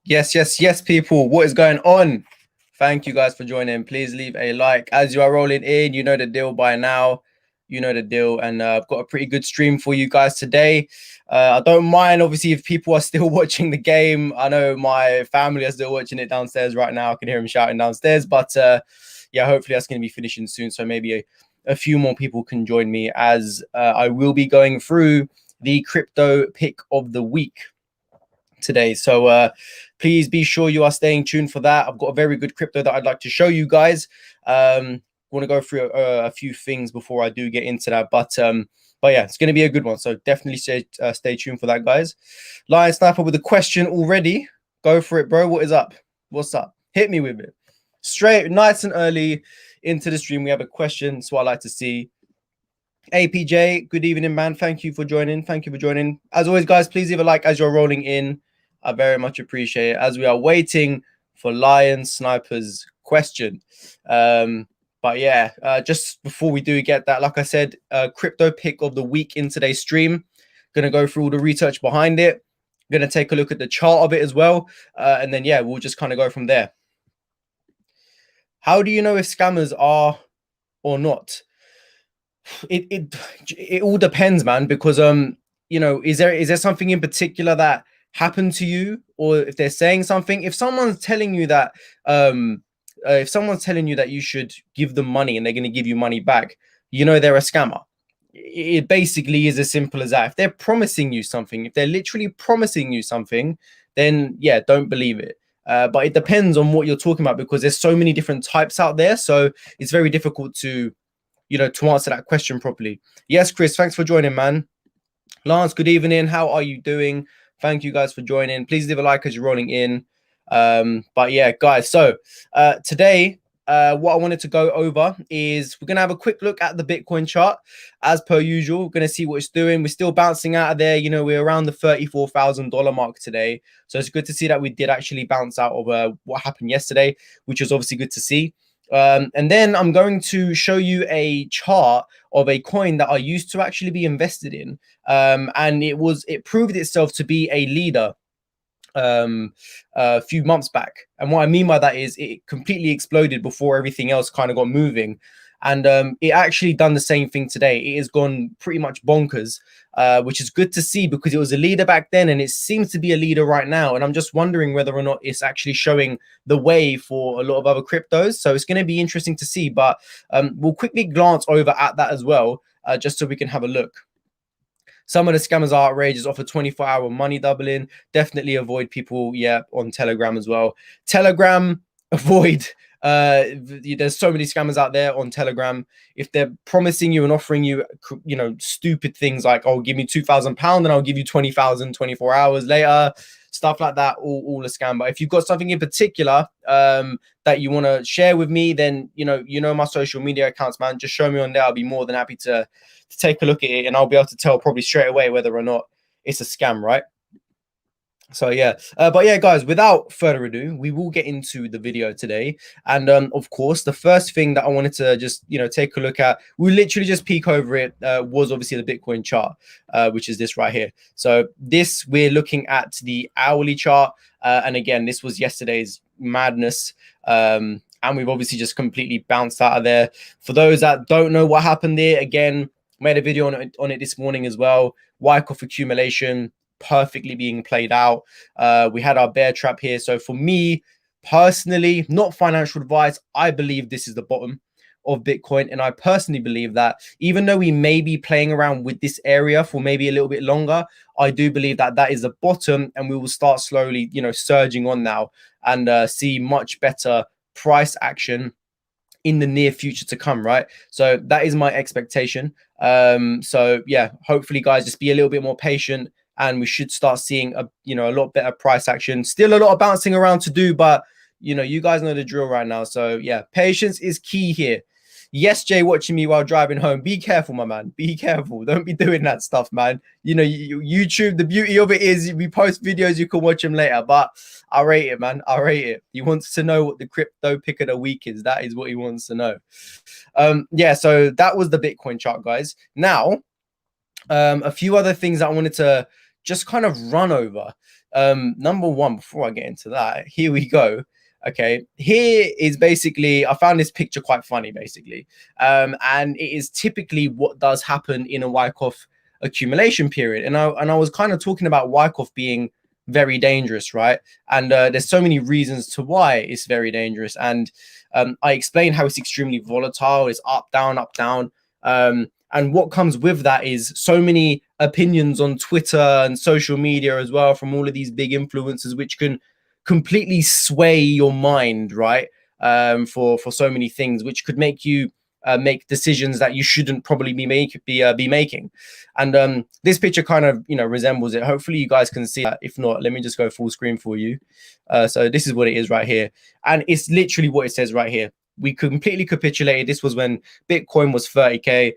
Yes, people. What is going on? Thank you guys for joining. Please leave a like as you are rolling in. You know the deal by now. You know the deal. And I've got a pretty good stream for you guys today. I don't mind, obviously, if people are still watching the game. I know my family are still watching it downstairs right now. I can hear them shouting downstairs. But yeah, hopefully that's going to be finishing soon. So maybe a few more people can join me as I will be going through the crypto pick of the week today. So please be sure you are staying tuned for that. I've got a very good crypto that I'd like to show you guys. Want to go through a few things before I do get into that, but yeah, it's going to be a good one. So definitely stay tuned for that, guys. Lion Sniper with a question already. Go for it, bro. What is up? What's up? Hit me with it. Straight, nice and early into the stream. We have a question. That's what I like to see. APJ, good evening, man. Thank you for joining. Thank you for joining. As always, guys, please leave a like as you're rolling in. I very much appreciate it as we are waiting for Lion Sniper's question. But yeah, just before we do get that, like I said, crypto pick of the week in today's stream. Gonna go through all the research behind it. Gonna take a look at the chart of it as well. And then yeah, we'll just kind of go from there. How do you know if scammers are or not? It all depends, man, because you know, is there something in particular that happened to you, or if they're saying something, if someone's telling you that you should give them money and they're going to give you money back, you know they're a scammer. It basically is as simple as that. If they're promising you something, if they're literally promising you something, then yeah, don't believe it. But it depends on what you're talking about, because there's so many different types out there, so it's very difficult to, you know, to answer that question properly. Yes, Chris, thanks for joining, man. Lance, good evening. How are you doing? Thank you guys for joining. Please leave a like as you're rolling in. But yeah, guys, so today, what I wanted to go over is we're going to have a quick look at the Bitcoin chart. As per usual, we're going to see what it's doing. We're still bouncing out of there. You know, we're around the $34,000 mark today. So it's good to see that we did actually bounce out of what happened yesterday, which was obviously good to see. And then I'm going to show you a chart of a coin that I used to actually be invested in. And it proved itself to be a leader a few months back. And what I mean by that is it completely exploded before everything else kind of got moving. And it actually done the same thing today. It has gone pretty much bonkers, which is good to see, because it was a leader back then and it seems to be a leader right now. And I'm just wondering whether or not it's actually showing the way for a lot of other cryptos. So it's going to be interesting to see, but we'll quickly glance over at that as well, just so we can have a look. Some of the scammers are outrageous, offer 24-hour money doubling. Definitely avoid people, yeah, on Telegram as well. Telegram, avoid. There's so many scammers out there on Telegram. If they're promising you and offering you, you know, stupid things like, oh, give me £2,000 and I'll give you 20,000 24 hours later, stuff like that, all a scam. But if you've got something in particular that you want to share with me, then you know my social media accounts, man. Just show me on there. I'll be more than happy to take a look at it, and I'll be able to tell probably straight away whether or not it's a scam, right? So yeah, but yeah, guys, without further ado, we will get into the video today. And of course, the first thing that I wanted to just, you know, take a look at, we literally just peek over it, was obviously the Bitcoin chart, which is this right here. So this, we're looking at the hourly chart. And again, this was yesterday's madness. And we've obviously just completely bounced out of there. For those that don't know what happened there, again, made a video on it this morning as well. Wyckoff accumulation perfectly being played out. We had our bear trap here. So for me personally, not financial advice, I believe this is the bottom of Bitcoin. And I personally believe that even though we may be playing around with this area for maybe a little bit longer, I do believe that that is the bottom, and we will start slowly, you know, surging on now and see much better price action in the near future to come, right? So that is my expectation. So yeah, hopefully guys, just be a little bit more patient, and we should start seeing a lot better price action. Still a lot of bouncing around to do, but you know, you guys know the drill right now. So yeah, patience is key here. Yes, Jay, watching me while driving home. Be careful, my man. Be careful. Don't be doing that stuff, man. You know, YouTube, the beauty of it is we post videos, you can watch them later. But I rate it, man. I rate it. He wants to know what the crypto pick of the week is. That is what he wants to know. Yeah, so that was the Bitcoin chart, guys. Now, a few other things that I wanted to just kind of run over. Number one, before I get into that, here we go. Okay, here is basically, I found this picture quite funny, basically. And it is typically what does happen in a Wyckoff accumulation period. And I was kind of talking about Wyckoff being very dangerous, right? And there's so many reasons to why it's very dangerous. And I explained how it's extremely volatile, it's up, down, up, down. And what comes with that is so many opinions on Twitter and social media as well from all of these big influencers, which can completely sway your mind, right? For so many things, which could make you make decisions that you shouldn't probably be making. And this picture kind of resembles it. Hopefully you guys can see that. If not, let me just go full screen for you. So this is what it is right here, and it's literally what it says right here. We completely capitulated. This was when Bitcoin was 30k.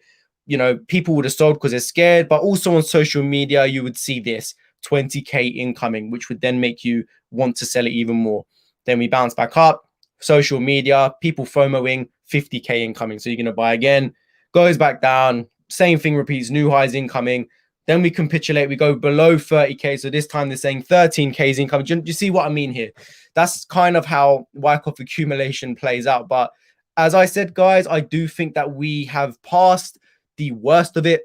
People would have sold because they're scared, but also on social media you would see this 20k incoming, which would then make you want to sell it even more. Then we bounce back up, social media, people FOMOing, 50k incoming, so you're going to buy again, goes back down, same thing repeats, new highs incoming. Then we capitulate, we go below 30k, so this time they're saying 13k is incoming. Do you see what I mean here? That's kind of how Wyckoff accumulation plays out. But as I said, guys, I do think that we have passed the worst of it.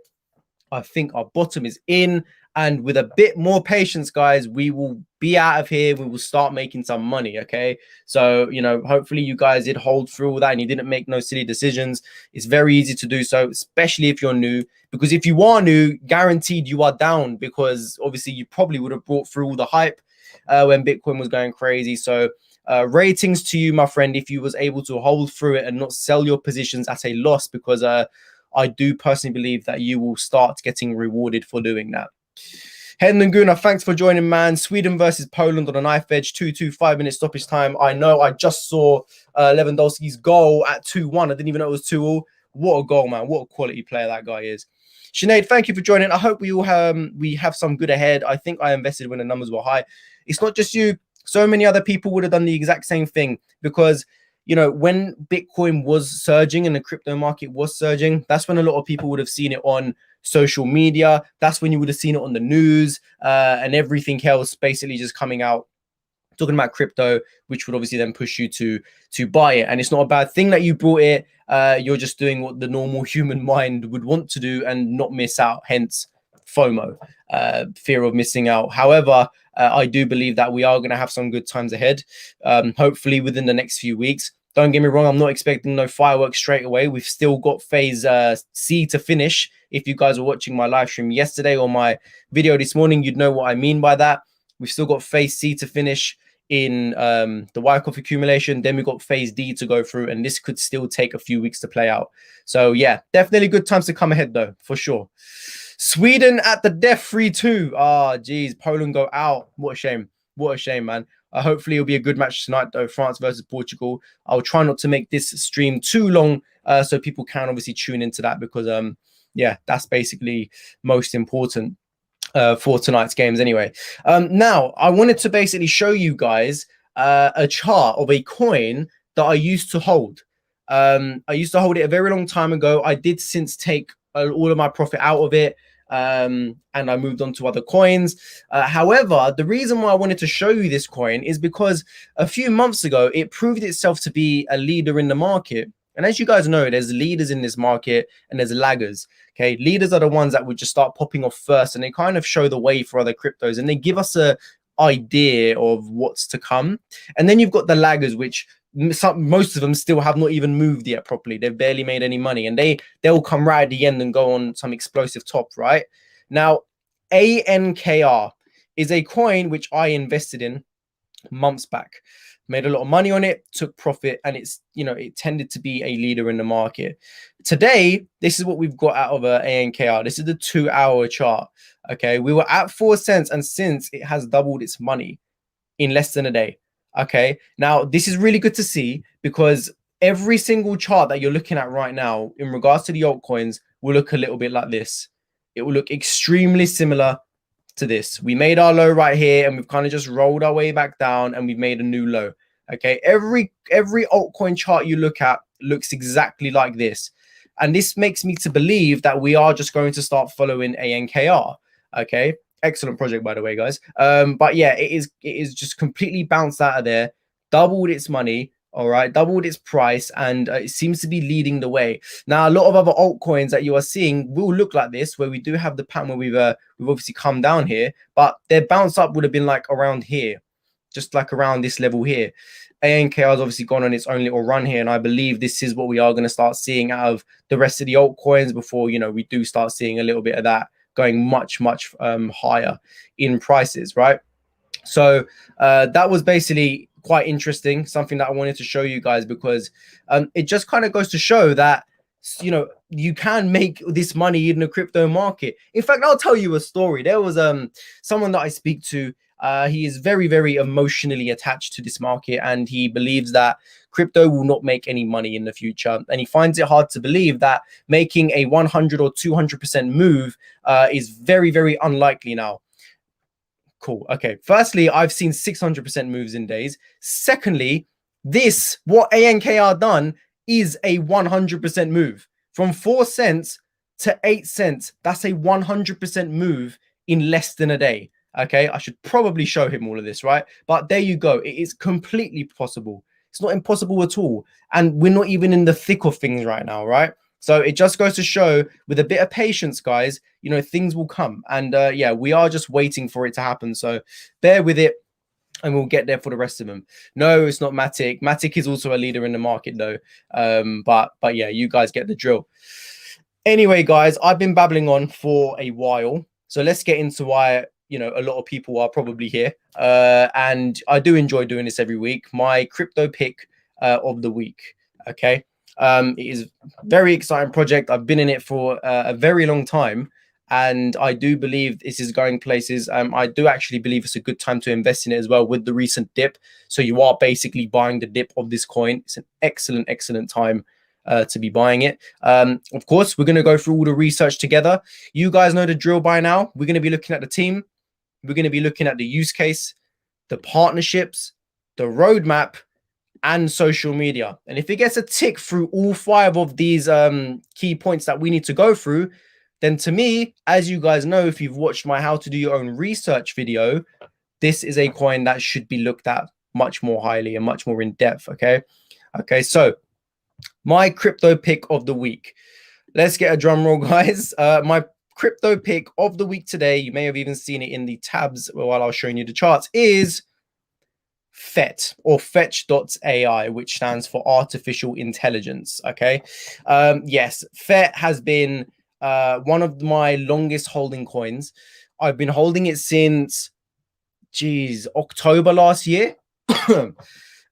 I think our bottom is in, and with a bit more patience, guys, we will be out of here. We will start making some money. Okay, so hopefully you guys did hold through all that and you didn't make no silly decisions. It's very easy to do so, especially if you're new, because if you are new, guaranteed you are down, because obviously you probably would have brought through all the hype when Bitcoin was going crazy. So ratings to you, my friend, if you was able to hold through it and not sell your positions at a loss, because I do personally believe that you will start getting rewarded for doing that. Hedman Guna, thanks for joining, man. Sweden versus Poland on a knife edge, 2-2, 5-minute stoppage time. I know, I just saw Lewandowski's goal at 2-1. I didn't even know it was 2-2. What a goal, man. What a quality player that guy is. Sinead, thank you for joining. I hope we all have some good ahead. I think I invested when the numbers were high. It's not just you. So many other people would have done the exact same thing, because when Bitcoin was surging and the crypto market was surging, that's when a lot of people would have seen it on social media. That's when you would have seen it on the news and everything else basically just coming out talking about crypto, which would obviously then push you to buy it. And it's not a bad thing that you bought it. You're just doing what the normal human mind would want to do and not miss out, hence FOMO, fear of missing out. However, I do believe that we are going to have some good times ahead, hopefully within the next few weeks. Don't get me wrong, I'm not expecting no fireworks straight away. We've still got phase C to finish. If you guys were watching my live stream yesterday or my video this morning, you'd know what I mean by that. We've still got phase C to finish in the Wyckoff accumulation. Then we've got phase D to go through, and this could still take a few weeks to play out. So yeah, definitely good times to come ahead though, for sure. Sweden at the death 3-2. Ah, geez, Poland go out. What a shame. What a shame, man. Hopefully it'll be a good match tonight though, France versus Portugal. I'll try not to make this stream too long so people can obviously tune into that, because yeah, that's basically most important for tonight's games anyway. Now, I wanted to basically show you guys a chart of a coin that I used to hold. I used to hold it a very long time ago. I did since take all of my profit out of it, and I moved on to other coins. However, the reason why I wanted to show you this coin is because a few months ago, it proved itself to be a leader in the market. And as you guys know, there's leaders in this market and there's laggers. Okay, leaders are the ones that would just start popping off first, and they kind of show the way for other cryptos, and they give us a idea of what's to come. And then you've got the laggers, which most of them still have not even moved yet properly. They've barely made any money, and they'll come right at the end and go on some explosive top. Right now, ANKR is a coin which I invested in months back. Made a lot of money on it, took profit, and it's, it tended to be a leader in the market. Today, this is what we've got out of ANKR. This is the 2-hour chart. Okay, we were at 4 cents, and since it has doubled its money in less than a day. Okay, now this is really good to see, because every single chart that you're looking at right now in regards to the altcoins will look a little bit like this. It will look extremely similar to this. We made our low right here, and we've kind of just rolled our way back down, and we've made a new low. Okay, every altcoin chart you look at looks exactly like this, and this makes me to believe that we are just going to start following ANKR. Okay, Excellent project, by the way, guys. But yeah, it is just completely bounced out of there, doubled its money, all right, doubled its price, and it seems to be leading the way. Now, a lot of other altcoins that you are seeing will look like this, where we do have the pattern where we've obviously come down here, but their bounce up would have been like around here, just like around this level here. ANKR has obviously gone on its own little run here, and I believe this is what we are going to start seeing out of the rest of the altcoins before, you know, we do start seeing a little bit of that going much higher in prices, right? So that was basically quite interesting, something that I wanted to show you guys, because it just kind of goes to show that, you know, you can make this money in the crypto market. In fact, I'll tell you a story. There was someone that I speak to. He is very emotionally attached to this market, and he believes that crypto will not make any money in the future, and he finds it hard to believe that making a 100 or 200% move is very unlikely now. Cool. Okay, firstly, I've seen 600% moves in days. Secondly, what ANKR done is a 100% move from 4 cents to 8 cents. That's a 100% move in less than a day. Okay, I should probably show him all of this, right? But there you go. It is completely possible. It's not impossible at all. And we're not even in the thick of things right now, right? So it just goes to show, with a bit of patience, guys, you know, things will come. And yeah, we are just waiting for it to happen. So bear with it, and we'll get there for the rest of them. No, it's not Matic. Matic is also a leader in the market, though. But yeah, you guys get the drill. Anyway, guys, I've been babbling on for a while. So let's get into why, you know, a lot of people are probably here. And I do enjoy doing this every week. My crypto pick of the week. Okay. It is a very exciting project. I've been in it for a very long time, and I do believe this is going places. I do actually believe it's a good time to invest in it as well with the recent dip. So you are basically buying the dip of this coin. It's an excellent time to be buying it. Of course, we're going to go through all the research together. You guys know the drill by now. We're going to be looking at the team. We're going to be looking at the use case, the partnerships, the roadmap, and social media. And if it gets a tick through all 5 of these key points that we need to go through, then to me, as you guys know, if you've watched my how to do your own research video, this is a coin that should be looked at much more highly and much more in depth. Okay, so my crypto pick of the week. Let's get a drum roll, guys. My crypto pick of the week today, you may have even seen it in the tabs while I was showing you the charts, is FET, or fetch.ai, which stands for artificial intelligence. Okay. Yes, FET has been one of my longest holding coins. I've been holding it since October last year.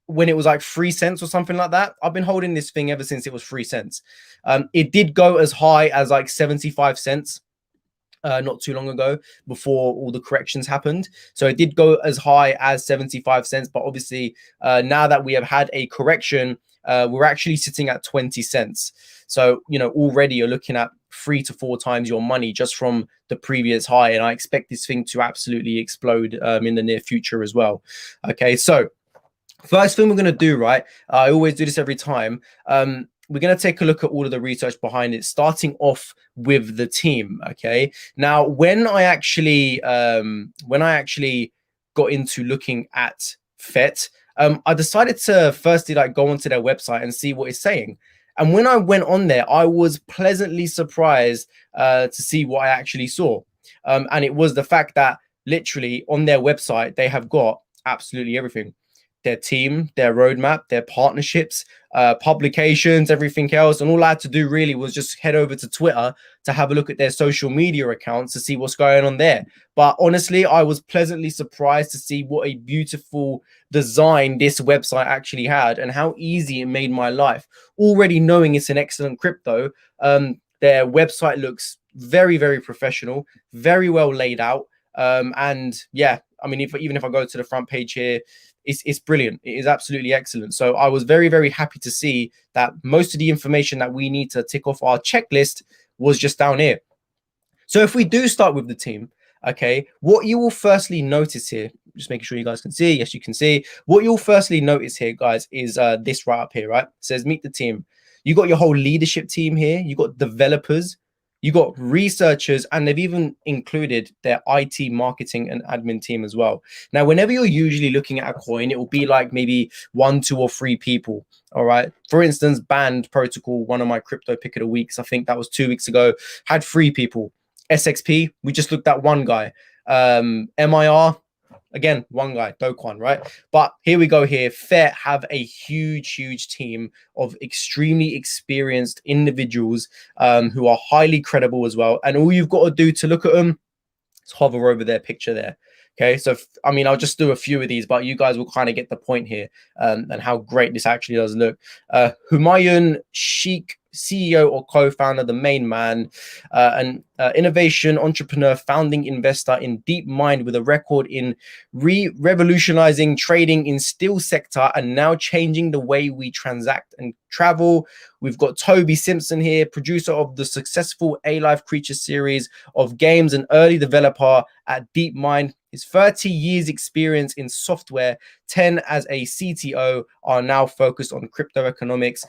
When it was like 3 cents or something like that. I've been holding this thing ever since it was 3 cents. It did go as high as like 75 cents not too long ago, before all the corrections happened. So it did go as high as 75 cents. But obviously, now that we have had a correction, we're actually sitting at 20 cents. So, you know, already you're looking at 3 to 4 times your money just from the previous high. And I expect this thing to absolutely explode in the near future as well. Okay, so first thing we're going to do, right? I always do this every time. We're going to take a look at all of the research behind it, starting off with the team. Okay. Now, when I actually got into looking at FET, I decided to firstly like go onto their website and see what it's saying. And when I went on there, I was pleasantly surprised to see what I actually saw. And it was the fact that literally on their website, they have got absolutely everything. Their team, their roadmap, their partnerships, publications, everything else. And all I had to do really was just head over to Twitter to have a look at their social media accounts to see what's going on there. But honestly, I was pleasantly surprised to see what a beautiful design this website actually had and how easy it made my life. Already knowing it's an excellent crypto, their website looks very professional, very well laid out. And yeah, I mean, even if I go to the front page here, it's brilliant. It is absolutely excellent. So I was very happy to see that most of the information that we need to tick off our checklist was just down here. So if we do start with the team, okay, what you will firstly notice here, just making sure you guys can see. Yes, you can see. What you'll firstly notice here, guys, is this right up here, right? It says meet the team. You got your whole leadership team here. You got developers. You got researchers, and they've even included their IT marketing and admin team as well. Now, whenever you're usually looking at a coin, it will be like maybe 1, 2, or 3 people. All right. For instance, Band Protocol, one of my crypto pick of the weeks, I think that was 2 weeks ago, had 3 people. SXP, we just looked at one guy. MIR, again, one guy, Dokwan, right? But here we go here. FET have a huge team of extremely experienced individuals who are highly credible as well. And all you've got to do to look at them is hover over their picture there. Okay, so I mean, I'll just do a few of these, but you guys will kind of get the point here and how great this actually does look. Humayun Sheikh, CEO or co-founder, the main man, an innovation entrepreneur, founding investor in DeepMind with a record in revolutionizing trading in steel sector and now changing the way we transact and travel. We've got Toby Simpson here, producer of the successful A-Life Creature series of games and early developer at DeepMind. His 30 years experience in software, 10 as a CTO, are now focused on crypto economics.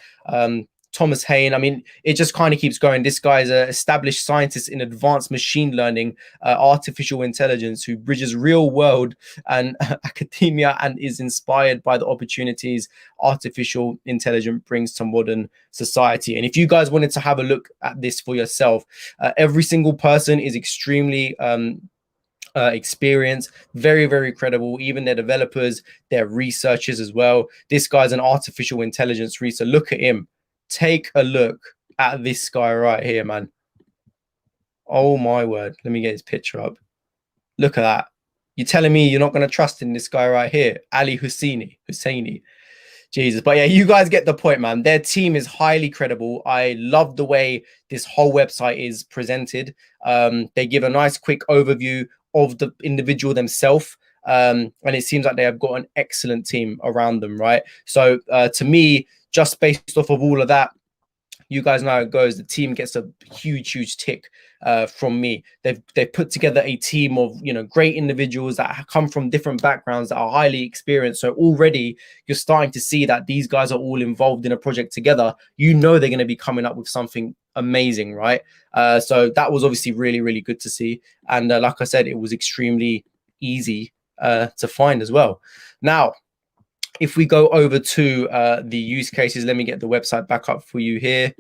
Thomas Hayne, I mean, it just kind of keeps going. This guy is an established scientist in advanced machine learning, artificial intelligence, who bridges real world and academia and is inspired by the opportunities artificial intelligence brings to modern society. And if you guys wanted to have a look at this for yourself, every single person is extremely experience, very credible. Even their developers, their researchers as well. This guy's an artificial intelligence researcher. Look at him. Take a look at this guy right here, man. Oh my word. Let me get his picture up. Look at that. You're telling me you're not going to trust in this guy right here, Ali Husseini. Jesus. But yeah, you guys get the point, man. Their team is highly credible. I love the way this whole website is presented. They give a nice quick overview of the individual themselves. And it seems like they have got an excellent team around them, right? So to me, just based off of all of that, you guys know how it goes. The team gets a huge tick from me. They've put together a team of great individuals that come from different backgrounds that are highly experienced. So already you're starting to see that these guys are all involved in a project together. You know they're going to be coming up with something amazing, right? So that was obviously really good to see. And like I said, it was extremely easy to find as well. Now, if we go over to the use cases, let me get the website back up for you here.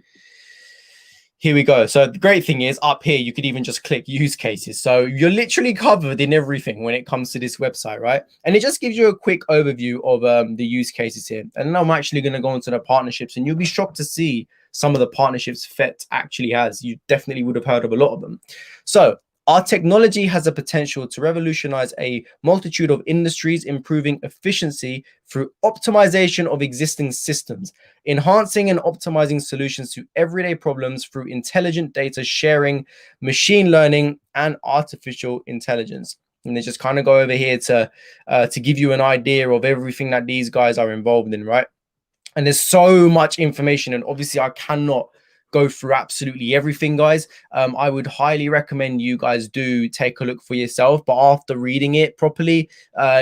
Here we go. So the great thing is up here, you could even just click use cases. So you're literally covered in everything when it comes to this website, right? And it just gives you a quick overview of the use cases here. And then I'm actually going to go into the partnerships, and you'll be shocked to see some of the partnerships FET actually has. You definitely would have heard of a lot of them. So our technology has the potential to revolutionize a multitude of industries, improving efficiency through optimization of existing systems, enhancing and optimizing solutions to everyday problems through intelligent data sharing, machine learning, and artificial intelligence. And they just kind of go over here to give you an idea of everything that these guys are involved in, right? And there's so much information, and obviously I cannot go through absolutely everything, guys. I would highly recommend you guys do take a look for yourself, but after reading it properly,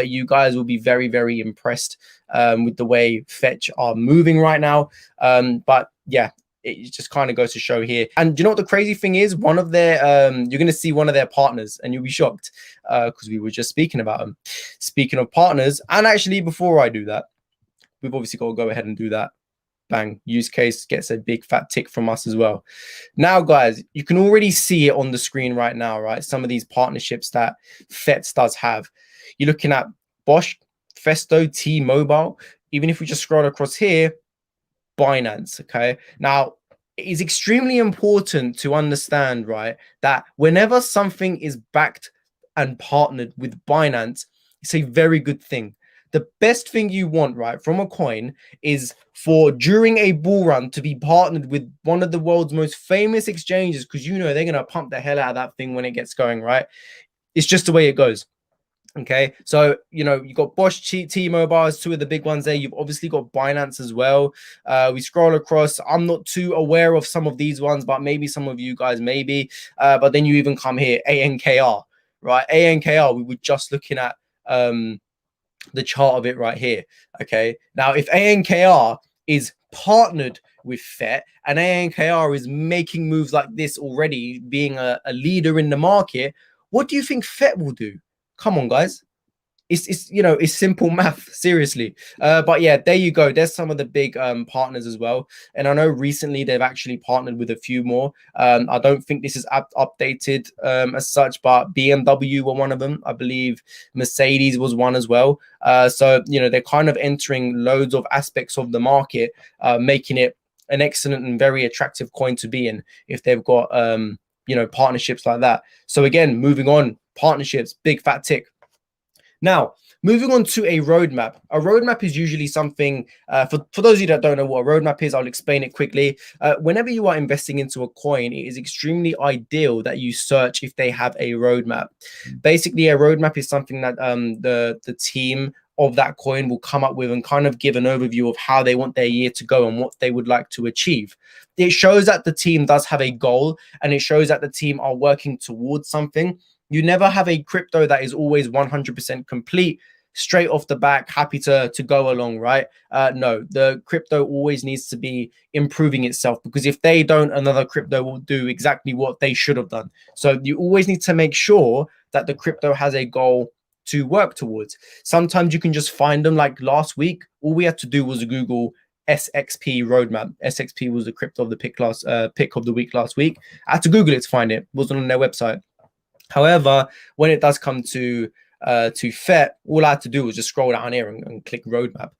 you guys will be very impressed with the way Fetch are moving right now. But yeah, it just kind of goes to show here. And do you know what the crazy thing is? One of their you're going to see one of their partners, and you'll be shocked because we were just speaking about them. Speaking of partners, and actually before I do that, we've obviously got to go ahead and do that. Bang, use case gets a big fat tick from us as well. Now, guys, you can already see it on the screen right now, right? Some of these partnerships that FETS does have. You're looking at Bosch, Festo, T-Mobile. Even if we just scroll across here, Binance, okay? Now, it is extremely important to understand, right, that whenever something is backed and partnered with Binance, it's a very good thing. The best thing you want, right, from a coin is for during a bull run to be partnered with one of the world's most famous exchanges, because they're going to pump the hell out of that thing when it gets going, right? It's just the way it goes. Okay, so you've got Bosch, T-Mobile as two of the big ones there. You've obviously got Binance as well. We scroll across. I'm not too aware of some of these ones, but maybe some of you guys maybe. But then you even come here, ANKR, right? ANKR, we were just looking at the chart of it right here. Okay, now if ANKR is partnered with FET, and ANKR is making moves like this already, being a leader in the market, what do you think FET will do? Come on, guys. It's it's simple math, seriously. But yeah, there you go. There's some of the big partners as well, and I know recently they've actually partnered with a few more. I don't think this is updated as such, but BMW were one of them, I believe. Mercedes was one as well. So they're kind of entering loads of aspects of the market, making it an excellent and very attractive coin to be in if they've got partnerships like that. So again, moving on, partnerships, big fat tick. Now, moving on to a roadmap. A roadmap is usually something, for those of you that don't know what a roadmap is, I'll explain it quickly. Whenever you are investing into a coin, it is extremely ideal that you search if they have a roadmap. Basically, a roadmap is something that the team of that coin will come up with and kind of give an overview of how they want their year to go and what they would like to achieve. It shows that the team does have a goal, and it shows that the team are working towards something. You never have a crypto that is always 100% complete, straight off the back, happy to go along, right? No, the crypto always needs to be improving itself, because if they don't, another crypto will do exactly what they should have done. So you always need to make sure that the crypto has a goal to work towards. Sometimes you can just find them. Like last week, all we had to do was Google SXP roadmap. SXP was the crypto of the pick of the week last week. I had to Google it to find it. It wasn't on their website. However, when it does come to FET, all I had to do was just scroll down here and click roadmap,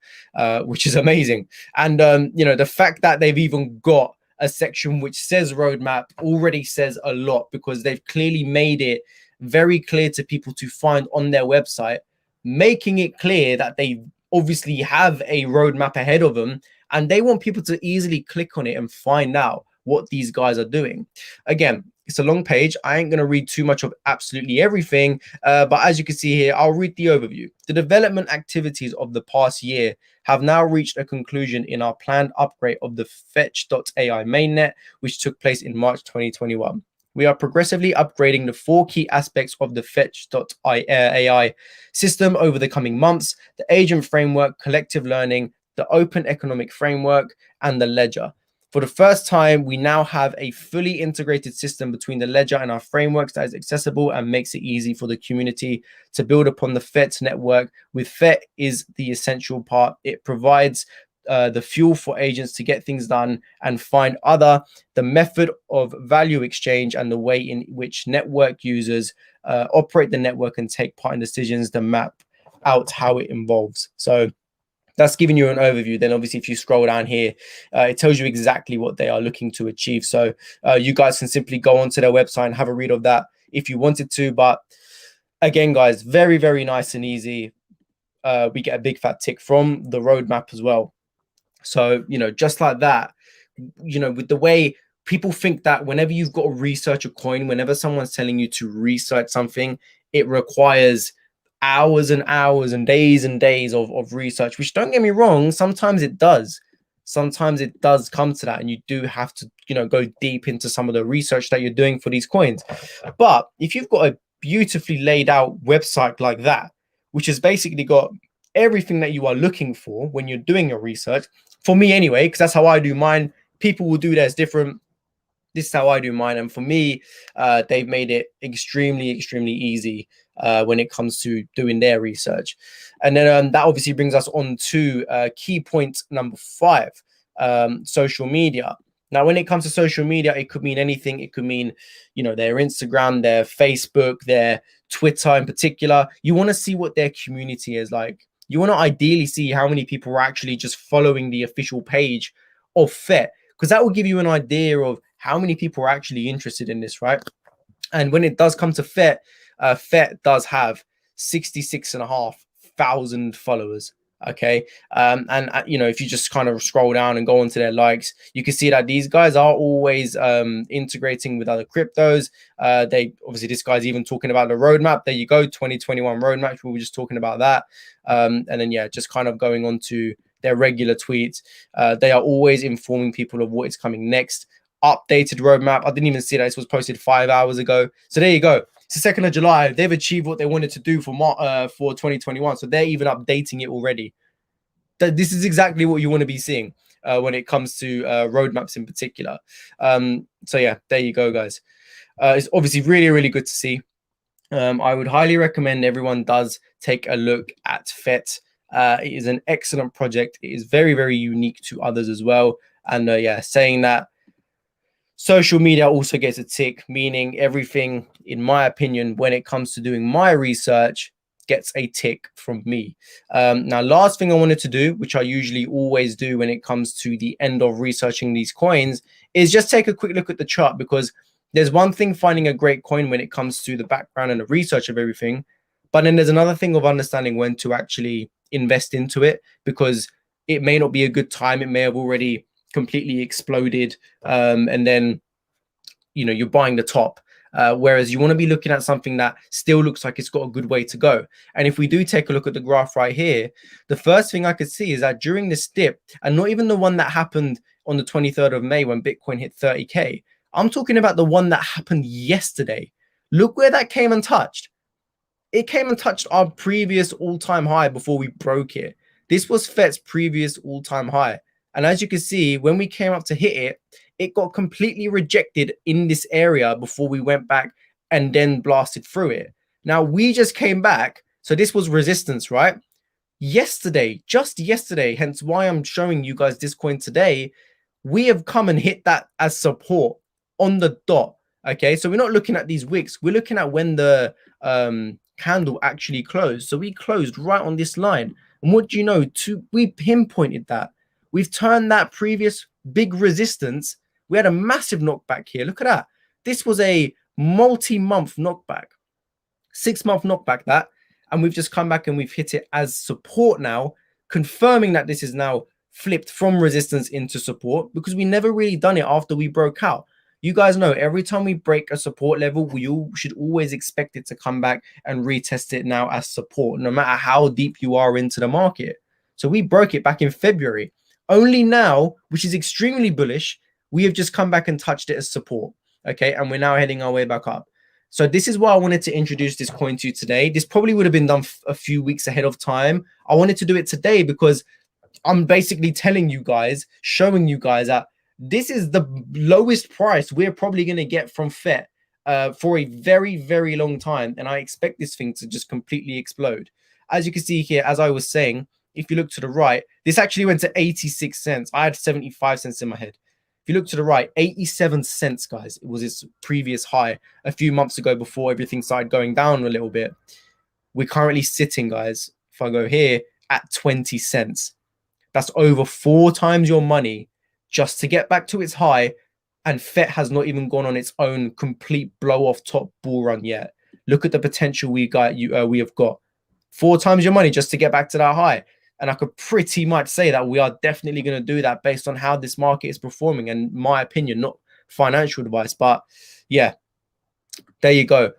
which is amazing. And the fact that they've even got a section which says roadmap already says a lot, because they've clearly made it very clear to people to find on their website, making it clear that they obviously have a roadmap ahead of them, and they want people to easily click on it and find out what these guys are doing. Again, it's a long page. I ain't going to read too much of absolutely everything, but as you can see here, I'll read the overview. The development activities of the past year have now reached a conclusion in our planned upgrade of the Fetch.ai mainnet, which took place in March 2021. We are progressively upgrading the 4 key aspects of the Fetch.ai system over the coming months: the agent framework, collective learning, the open economic framework, and the ledger. For the first time, we now have a fully integrated system between the ledger and our frameworks that is accessible and makes it easy for the community to build upon the FET network. With FET is the essential part. It provides the fuel for agents to get things done and find the method of value exchange, and the way in which network users operate the network and take part in decisions to map out how it evolves. So that's giving you an overview. Then obviously if you scroll down here, it tells you exactly what they are looking to achieve. So you guys can simply go onto their website and have a read of that if you wanted to. But again, guys, very, very nice and easy. We get a big fat tick from the roadmap as well. So, just like that, with the way people think that whenever you've got to research a coin, whenever someone's telling you to research something, it requires hours and hours and days of research, which, don't get me wrong, sometimes it does. Sometimes it does come to that, and you do have to, go deep into some of the research that you're doing for these coins. But if you've got a beautifully laid out website like that, which has basically got everything that you are looking for when you're doing your research, for me anyway, because that's how I do mine. People will do theirs different. This is how I do mine. And for me, they've made it extremely, extremely easy when it comes to doing their research. And then that obviously brings us on to key point number 5, social media. Now, when it comes to social media, it could mean anything. It could mean, their Instagram, their Facebook, their Twitter in particular. You want to see what their community is like. You want to ideally see how many people are actually just following the official page of FET, because that will give you an idea of how many people are actually interested in this, right? And when it does come to FET, FET does have 66,500 followers. Okay. And if you just kind of scroll down and go onto their likes, you can see that these guys are always integrating with other cryptos. This guy's even talking about the roadmap. There you go, 2021 roadmap. We were just talking about that. And then, just kind of going on to their regular tweets. They are always informing people of what is coming next. Updated roadmap. I didn't even see that. This was posted 5 hours ago. So there you go. It's the 2nd of July. They've achieved what they wanted to do for 2021. So they're even updating it already. This is exactly what you want to be seeing. when it comes to roadmaps in particular. So yeah, there you go, guys. It's obviously really, really good to see. I would highly recommend everyone does take a look at FET. It is an excellent project. It is very, very unique to others as well. And yeah, saying that, social media also gets a tick, meaning everything, in my opinion, when it comes to doing my research, gets a tick from me. Now, last thing I wanted to do, which I usually always do when it comes to the end of researching these coins, is just take a quick look at the chart, because there's one thing finding a great coin when it comes to the background and the research of everything, but then there's another thing of understanding when to actually invest into it, because it may not be a good time. It may have already completely exploded, and then you're buying the top, whereas you want to be looking at something that still looks like it's got a good way to go. And if we do take a look at the graph right here, the first thing I could see is that during this dip, and not even the one that happened on the 23rd of May when Bitcoin hit 30K, I'm talking about the one that happened yesterday. Look where that came and touched. It came and touched our previous all-time high before we broke it. This was FET's previous all-time high. And as you can see, when we came up to hit it, it got completely rejected in this area before we went back and then blasted through it. Now, we just came back. So this was resistance, right? Yesterday, just yesterday, hence why I'm showing you guys this coin today, we have come and hit that as support on the dot. Okay, so we're not looking at these wicks. We're looking at when the candle actually closed. So we closed right on this line. And what do you know? We pinpointed that. We've turned that previous big resistance. We had a massive knockback here. Look at that. This was a multi-month knockback, 6-month knockback that. And we've just come back and we've hit it as support now, confirming that this is now flipped from resistance into support, because we never really done it after we broke out. You guys know every time we break a support level, we should always expect it to come back and retest it now as support, no matter how deep you are into the market. So we broke it back in February. Only now, which is extremely bullish, we have just come back and touched it as support. Okay, and we're now heading our way back up. So this is why I wanted to introduce this coin to you today. This probably would have been done a few weeks ahead of time. I wanted to do it today because I'm basically telling you guys, showing you guys that this is the lowest price we're probably going to get from FET for a very, very long time. And I expect this thing to just completely explode. As you can see here, as I was saying, if you look to the right, this actually went to 86 cents. I had 75 cents in my head. If you look to the right, 87 cents, guys. It was its previous high a few months ago before everything started going down a little bit. We're currently sitting, guys, if I go here, at 20 cents. That's over 4 times your money just to get back to its high. And FET has not even gone on its own complete blow off top bull run yet. Look at the potential we have got. 4 times your money just to get back to that high. And I could pretty much say that we are definitely going to do that based on how this market is performing, and my opinion, not financial advice. But yeah, there you go.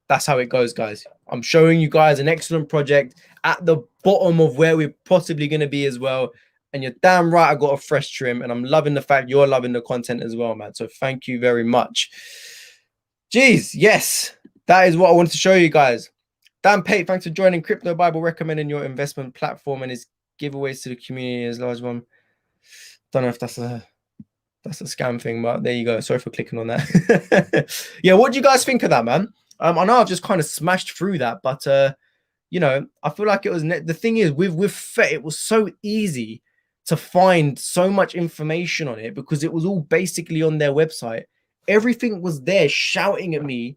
That's how it goes, guys. I'm showing you guys an excellent project at the bottom of where we're possibly going to be as well. And you're damn right I got a fresh trim, and I'm loving the fact you're loving the content as well, man. So thank you very much. Jeez, yes, that is what I wanted to show you guys. Dan Pate, thanks for joining Crypto Bible, recommending your investment platform and his giveaways to the community as large one. Don't know if that's a scam thing, but there you go. Sorry for clicking on that. Yeah, what do you guys think of that, man? I know I've just kind of smashed through that, but you know, I feel like it was the thing is with FET, it was so easy to find so much information on it because it was all basically on their website. Everything was there shouting at me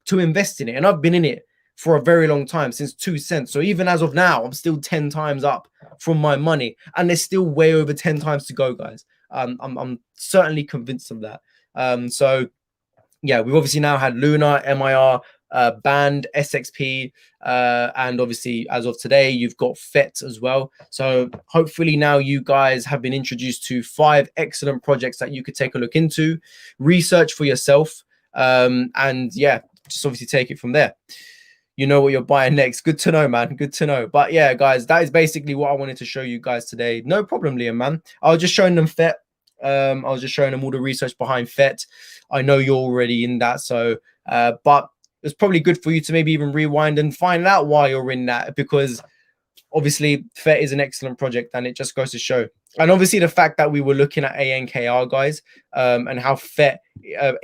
to invest in it, and I've been in it for a very long time, since 2 cents. So even as of now, I'm still 10 times up from my money, and there's still way over 10 times to go, guys. I'm certainly convinced of that. So yeah, we've obviously now had Luna, MIR, Band, SXP, and obviously as of today, you've got FET as well. So hopefully now you guys have been introduced to 5 excellent projects that you could take a look into, research for yourself, and yeah, just obviously take it from there. You know what you're buying next. Good to know, man. Good to know. But yeah, guys, that is basically what I wanted to show you guys today. No problem, Liam, man. I was just showing them FET. I was just showing them all the research behind FET. I know you're already in that. So, but it's probably good for you to maybe even rewind and find out why you're in that, because obviously FET is an excellent project, and it just goes to show And obviously the fact that we were looking at ANKR, guys, and how FET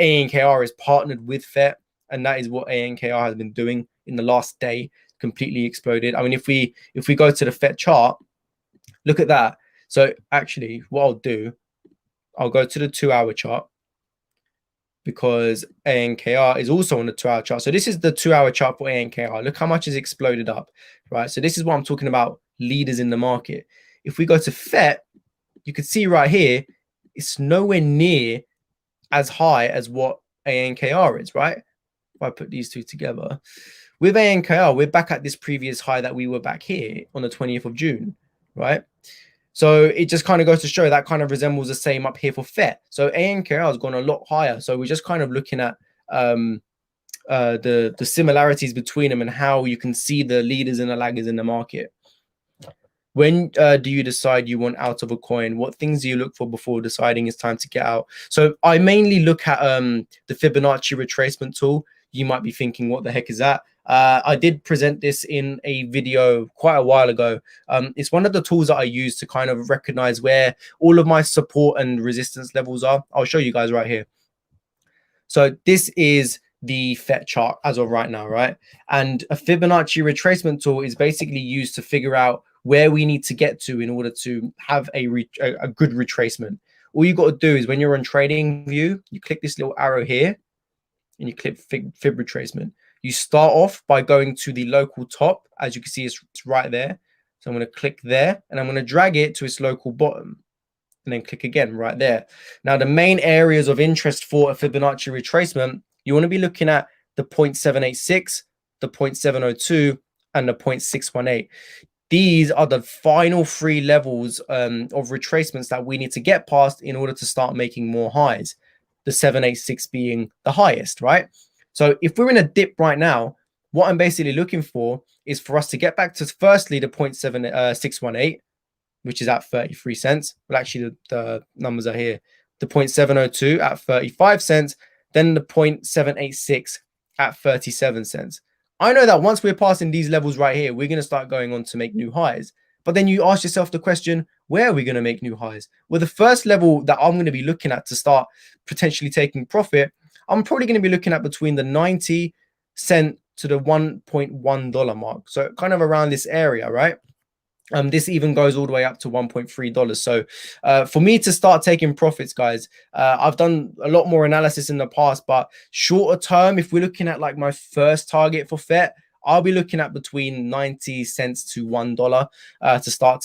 ANKR is partnered with FET, and that is what ANKR has been doing in the last day. Completely exploded. I mean, if we go to the FET chart, look at that. So actually, what I'll do, I'll go to the 2-hour chart, because ANKR is also on the 2-hour chart. So this is the 2-hour chart for ANKR. Look how much it's exploded up, right? So this is what I'm talking about, leaders in the market. If we go to FET, you can see right here, it's nowhere near as high as what ANKR is, right? If I put these two together, with ANKR, we're back at this previous high that we were back here on the 20th of June, right? So it just kind of goes to show that kind of resembles the same up here for FET. So ANKR has gone a lot higher. So we're just kind of looking at the similarities between them and how you can see the leaders and the laggers in the market. When do you decide you want out of a coin? What things do you look for before deciding it's time to get out? So I mainly look at the Fibonacci retracement tool. You might be thinking, what the heck is that? I did present this in a video quite a while ago. It's one of the tools that I use to kind of recognize where all of my support and resistance levels are. I'll show you guys right here. So this is the FET chart as of right now, right? And a Fibonacci retracement tool is basically used to figure out where we need to get to in order to have a good retracement. All you got to do is, when you're on trading view, you click this little arrow here and you click fib retracement. You start off by going to the local top. As you can see, it's right there. So I'm going to click there and I'm going to drag it to its local bottom, and then click again right there. Now, the main areas of interest for a Fibonacci retracement, you want to be looking at the 0.786, the 0.702, and the 0.618. These are the final 3 levels of retracements that we need to get past in order to start making more highs, the 786 being the highest, right? So if we're in a dip right now, what I'm basically looking for is for us to get back to, firstly, the 0.618, which is at 33 cents. Well, actually, the numbers are here. The 0.702 at 35 cents, then the 0.786 at 37 cents. I know that once we're passing these levels right here, we're going to start going on to make new highs. But then you ask yourself the question, where are we going to make new highs? Well, the first level that I'm going to be looking at to start potentially taking profit, I'm probably going to be looking at between the 90 cent to the $1.1 mark. So kind of around this area, right? This even goes all the way up to $1.3. So for me to start taking profits, guys, I've done a lot more analysis in the past, but shorter term, if we're looking at like my first target for FET, I'll be looking at between 90 cents to $1 to start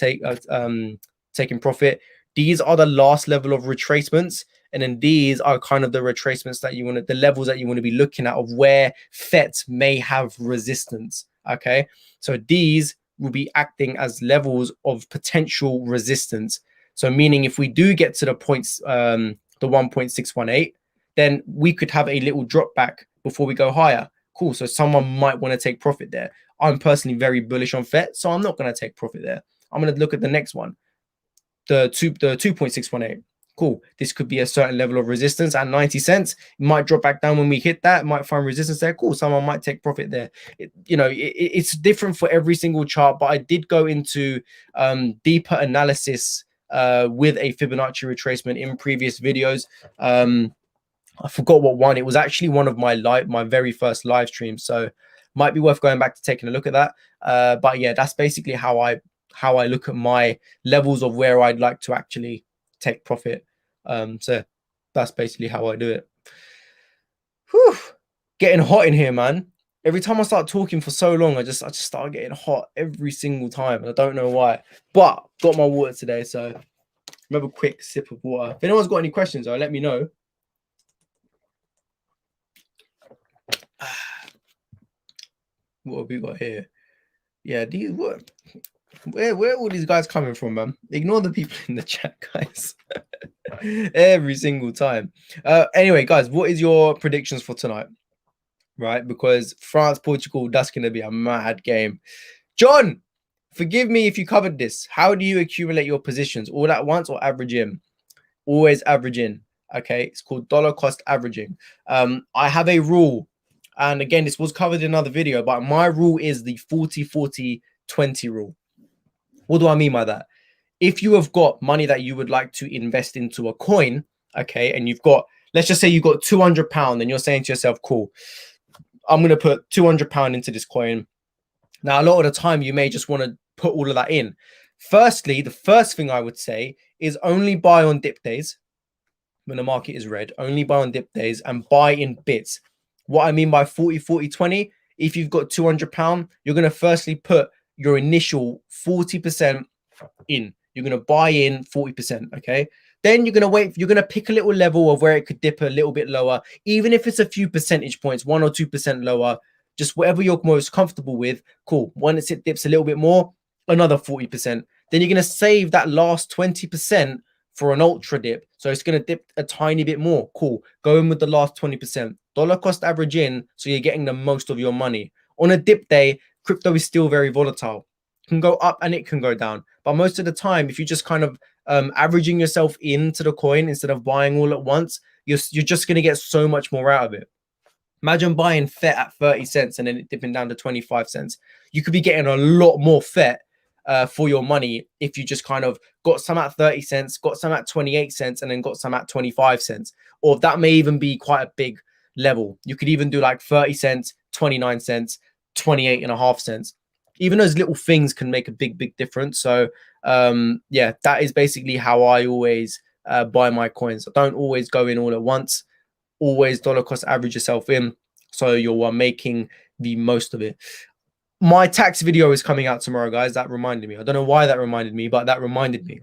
taking profit. These are the last level of retracements. And then these are kind of the retracements that you want to, the levels that you want to be looking at of where FET may have resistance. Okay. So these will be acting as levels of potential resistance. So meaning if we do get to the points, the 1.618, then we could have a little drop back before we go higher. Cool. So someone might want to take profit there. I'm personally very bullish on FET, so I'm not going to take profit there. I'm going to look at the next one, the 2.618. Cool. This could be a certain level of resistance at 90 cents. It might drop back down when we hit that. Might find resistance there. Cool. Someone might take profit there. It's different for every single chart, but I did go into deeper analysis with a Fibonacci retracement in previous videos. I forgot what one. It was actually one of my very first live streams. So might be worth going back to taking a look at that. But yeah, that's basically how I look at my levels of where I'd like to actually take profit. So that's basically how I do it. Whew. Getting hot in here, man. Every time I start talking for so long, I just start getting hot every single time. And I don't know why. But got my water today, so have a quick sip of water. If anyone's got any questions, though, let me know. What have we got here? Yeah, these what? Where are all these guys coming from, man? Ignore the people in the chat, guys. Every single time. Anyway, guys, what is your predictions for tonight? Right, because France, Portugal, that's going to be a mad game. John, forgive me if you covered this. How do you accumulate your positions? All at once or average in? Always average in. Okay, it's called dollar cost averaging. I have a rule, and again, this was covered in another video, but my rule is the 40-40-20 rule. What do I mean by that? if you have got money that you would like to invest into a coin, okay, and you've got, let's just say you've got £200, and you're saying to yourself, cool, I'm going to put £200 into this coin. Now, a lot of the time, you may just want to put all of that in. Firstly, the first thing I would say is only buy on dip days when the market is red, only buy on dip days and buy in bits. What I mean by 40, 40, 20, if you've got £200, you're going to firstly put your initial 40% in. You're going to buy in 40%, okay? Then you're going to wait. You're going to pick a little level of where it could dip a little bit lower, even if it's a few percentage points, 1 or 2% lower, just whatever you're most comfortable with. Cool. Once it dips a little bit more, another 40%. Then you're going to save that last 20% for an ultra dip. So it's going to dip a tiny bit more. Cool. Go in with the last 20%. Dollar cost average in, so you're getting the most of your money. On a dip day, crypto is still very volatile. It can go up and it can go down. But most of the time, if you just kind of averaging yourself into the coin instead of buying all at once, you're just going to get so much more out of it. Imagine buying FET at 30 cents and then it dipping down to 25 cents. You could be getting a lot more FET for your money if you just kind of got some at 30 cents, got some at 28 cents, and then got some at 25 cents. Or that may even be quite a big level. You could even do like 30 cents, 29 cents, 28 and a half cents. Even those little things can make a big difference. So yeah, that is basically how I always buy my coins. I don't always go in all at once. Always dollar cost average yourself in, so you're making the most of it. My tax video is coming out tomorrow, guys. That reminded me. I don't know why that reminded me, but that reminded me.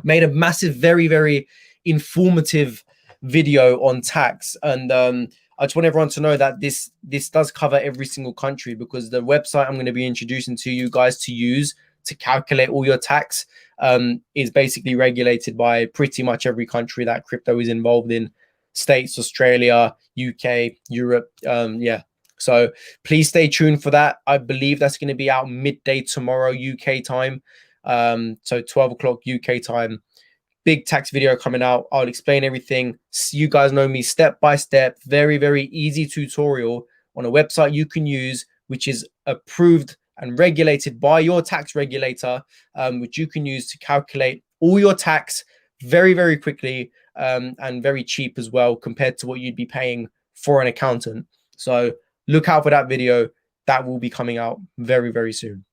Made a massive, very informative video on tax, and I just want everyone to know that this does cover every single country, because the website I'm going to be introducing to you guys to use to calculate all your tax is basically regulated by pretty much every country that crypto is involved in. States, Australia, UK, Europe. Yeah. So please stay tuned for that. I believe that's going to be out midday tomorrow, UK time. So 12 o'clock UK time. Big tax video coming out. I'll explain everything. You guys know me step by step. Very easy tutorial on a website you can use, which is approved and regulated by your tax regulator, which you can use to calculate all your tax very quickly, and very cheap as well compared to what you'd be paying for an accountant. So look out for that video. That will be coming out very soon,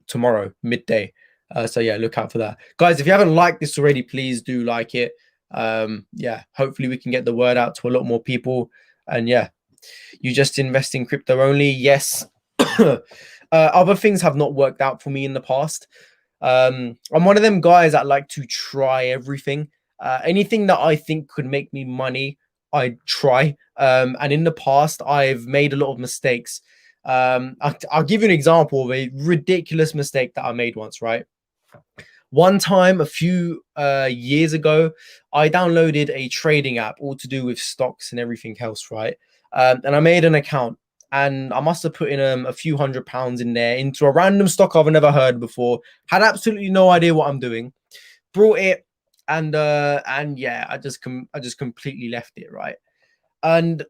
tomorrow midday. So yeah, look out for that, guys. If you haven't liked this already, please do like it. Yeah, hopefully we can get the word out to a lot more people. And yeah, you just invest in crypto only. Yes. Other things have not worked out for me in the past. I'm one of them guys that like to try everything. Anything that I think could make me money, I try. And in the past, I've made a lot of mistakes. I'll give you an example of a ridiculous mistake that I made once, right? One time, a few years ago, I downloaded a trading app all to do with stocks and everything else, right? And I made an account. And I must have put in a few £100 in there into a random stock I've never heard before. Had absolutely no idea what I'm doing. Brought it, and yeah, I just completely left it, right? And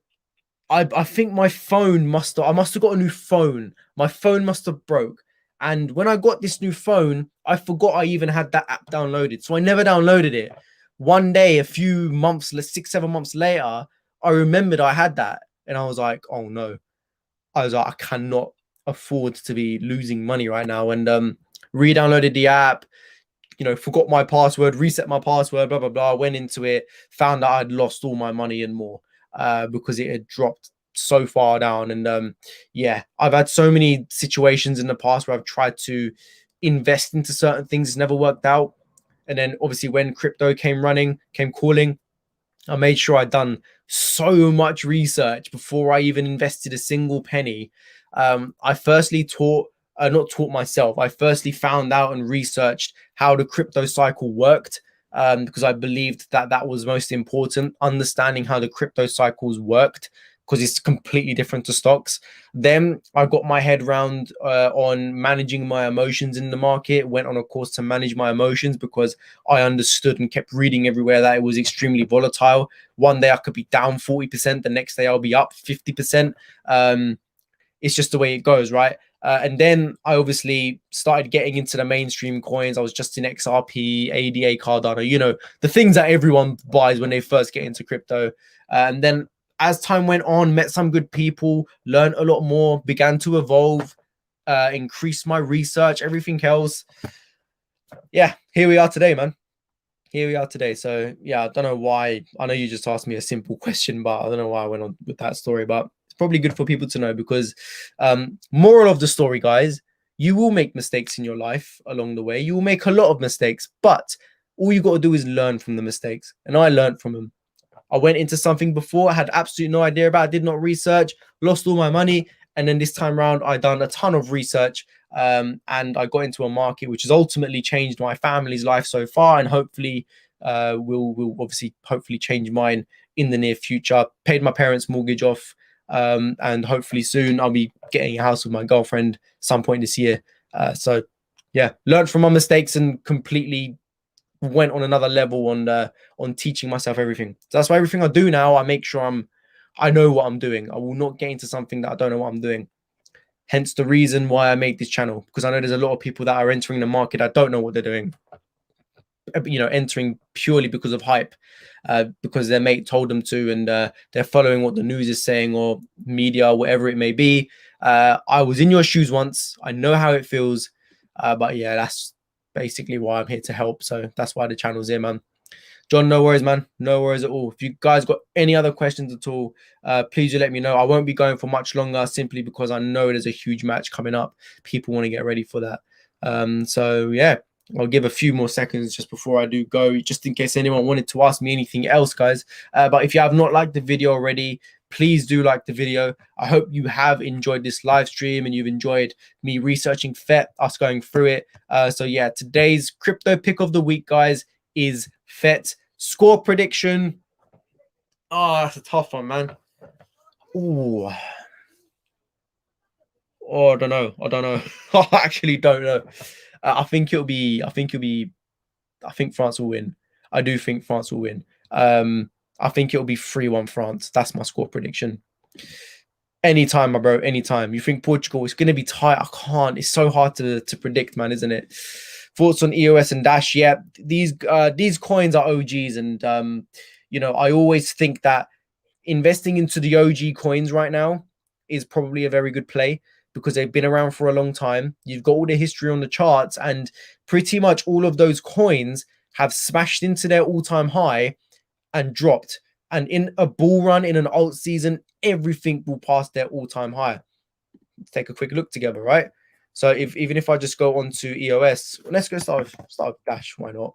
I think my phone I must have got a new phone. My phone must have broke. And when I got this new phone, I forgot I even had that app downloaded. So I never downloaded it. One day, a few months, 6-7 months later, I remembered I had that. And I was like, oh no. I was like, I cannot afford to be losing money right now. And re-downloaded the app, forgot my password, reset my password, blah, blah, blah. Went into it, found out I'd lost all my money and more because it had dropped so far down. And yeah, I've had so many situations in the past where I've tried to invest into certain things. It's never worked out. And then obviously when crypto came calling, I made sure I'd done so much research before I even invested a single penny. I firstly not taught myself. I firstly found out and researched how the crypto cycle worked, because I believed that was most important, understanding how the crypto cycles worked, because it's completely different to stocks. Then I got my head around on managing my emotions in the market, went on a course to manage my emotions because I understood and kept reading everywhere that it was extremely volatile. One day I could be down 40%, the next day I'll be up 50%. it's just the way it goes, right? And then I obviously started getting into the mainstream coins. I was just in XRP, ADA, Cardano, the things that everyone buys when they first get into crypto. And then as time went on, met some good people, learned a lot more, began to evolve, increase my research, everything else. Yeah, here we are today, man. Here we are today. So yeah, I don't know why. I know you just asked me a simple question, but I don't know why I went on with that story. But it's probably good for people to know because moral of the story, guys, you will make mistakes in your life along the way. You will make a lot of mistakes, but all you got to do is learn from the mistakes. And I learned from them. I went into something before I had absolutely no idea about, did not research, lost all my money. And then this time around, I done a ton of research and I got into a market which has ultimately changed my family's life so far, and hopefully will obviously hopefully change mine in the near future. Paid my parents' mortgage off, and hopefully soon I'll be getting a house with my girlfriend some point this year. So yeah, learned from my mistakes and completely went on another level on teaching myself everything. So that's why everything I do now, I make sure I know what I'm doing. I will not get into something that I don't know what I'm doing. Hence the reason why I made this channel, because I know there's a lot of people that are entering the market that don't know what they're doing. Entering purely because of hype, because their mate told them to, and they're following what the news is saying or media, whatever it may be. I was in your shoes once. I know how it feels. But yeah, that's basically why I'm here to help. So that's why the channel's here, man. John, no worries, man. No worries at all. If you guys got any other questions at all, please do let me know. I won't be going for much longer simply because I know there's a huge match coming up. People want to get ready for that. So yeah, I'll give a few more seconds just before I do go, just in case anyone wanted to ask me anything else, guys. But if you have not liked the video already, please do like the video. I hope you have enjoyed this live stream and you've enjoyed me researching FET, us going through it. So yeah, today's crypto pick of the week, guys, is FET. Score prediction. Oh, that's a tough one, man. Ooh. Oh, I don't know. I actually don't know. I think France will win. I do think France will win. I think it'll be 3-1 France. That's my score prediction. Anytime, my bro. Anytime. You think Portugal? It's going to be tight. I can't. It's so hard to predict, man, isn't it? Thoughts on EOS and Dash? Yeah, these coins are OGs, and I always think that investing into the OG coins right now is probably a very good play because they've been around for a long time. You've got all the history on the charts, and pretty much all of those coins have smashed into their all-time high and dropped. And in a bull run, in an alt season, everything will pass their all-time high. Let's take a quick look together, right? So even if I just go on to EOS, let's go start with Dash. Why not?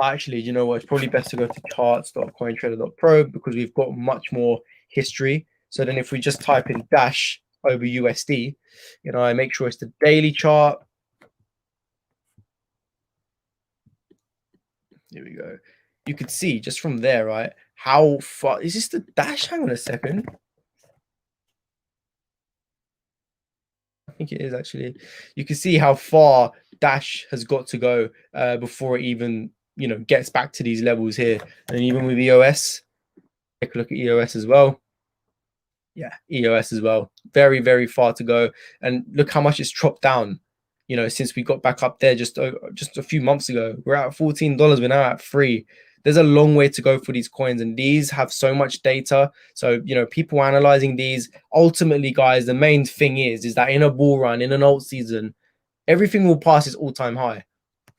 Actually, you know what? It's probably best to go to charts.cointrader.pro because we've got much more history. So then if we just type in Dash over USD, I make sure it's the daily chart. Here we go. You could see just from there, right? How far is this the Dash? Hang on a second. I think it is actually. You can see how far Dash has got to go before it even, gets back to these levels here. And even with EOS, take a look at EOS as well. Yeah, EOS as well. Very, very far to go. And look how much it's dropped down, since we got back up there just a few months ago. We're at $14. We're now at $3. There's a long way to go for these coins, and these have so much data. So, people analyzing these. Ultimately, guys, the main thing is that in a bull run, in an alt season, everything will pass its all-time high.